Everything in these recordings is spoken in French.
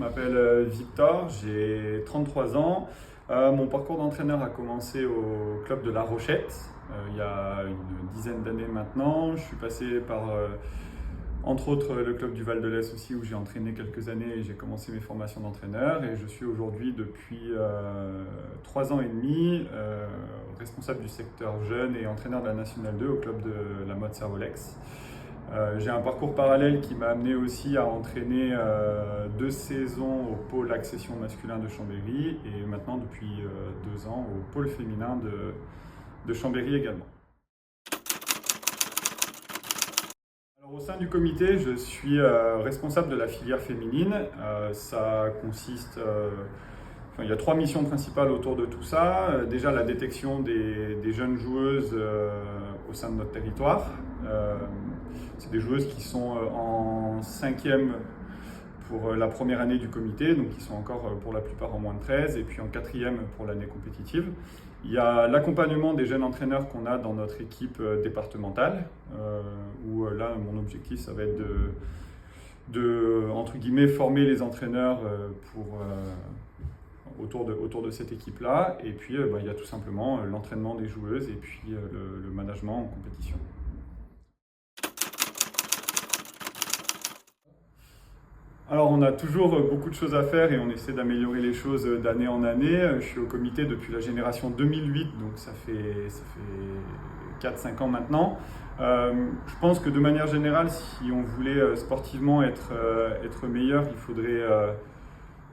m'appelle Victor, j'ai 33 ans. Mon parcours d'entraîneur a commencé au club de La Rochette il y a une dizaine d'années maintenant. Je suis passé par, entre autres, le club du Val de l'Est aussi où j'ai entraîné quelques années et j'ai commencé mes formations d'entraîneur. Et je suis aujourd'hui depuis 3 ans et demi responsable du secteur jeune et entraîneur de la Nationale 2 au club de la mode Servolex. J'ai un parcours parallèle qui m'a amené aussi à entraîner 2 saisons au pôle accession masculin de Chambéry et maintenant depuis 2 ans au pôle féminin de Chambéry également. Alors, au sein du comité, je suis responsable de la filière féminine. Ça consiste, il y a 3 missions principales autour de tout ça. Déjà la détection des jeunes joueuses au sein de notre territoire. C'est des joueuses qui sont en 5e pour la première année du comité, donc qui sont encore pour la plupart en moins de 13, et puis en 4e pour l'année compétitive. Il y a l'accompagnement des jeunes entraîneurs qu'on a dans notre équipe départementale, où là mon objectif ça va être de entre guillemets former les entraîneurs autour de cette équipe-là. Et puis il y a tout simplement l'entraînement des joueuses et puis le management en compétition. Alors on a toujours beaucoup de choses à faire et on essaie d'améliorer les choses d'année en année. Je suis au comité depuis la génération 2008, donc ça fait 4-5 ans maintenant. Je pense que de manière générale, si on voulait sportivement être meilleur, il faudrait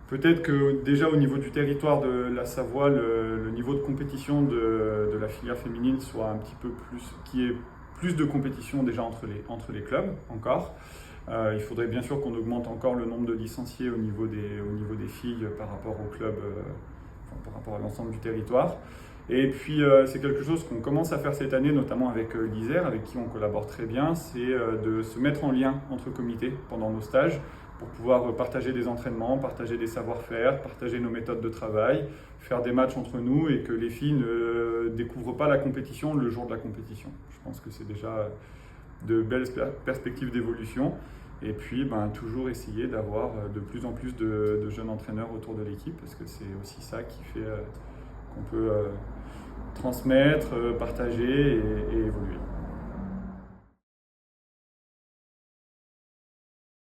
peut-être que déjà au niveau du territoire de la Savoie, le niveau de compétition de la filière féminine soit un petit peu plus, qu'il y ait plus de compétition déjà entre les clubs encore. Il faudrait bien sûr qu'on augmente encore le nombre de licenciés au niveau des filles par rapport au club, par rapport à l'ensemble du territoire. Et puis c'est quelque chose qu'on commence à faire cette année, notamment avec l'Isère, avec qui on collabore très bien, c'est de se mettre en lien entre comités pendant nos stages pour pouvoir partager des entraînements, partager des savoir-faire, partager nos méthodes de travail, faire des matchs entre nous et que les filles ne découvrent pas la compétition le jour de la compétition. Je pense que c'est déjà de belles perspectives d'évolution et puis toujours essayer d'avoir de plus en plus de jeunes entraîneurs autour de l'équipe parce que c'est aussi ça qui fait qu'on peut transmettre, partager et évoluer.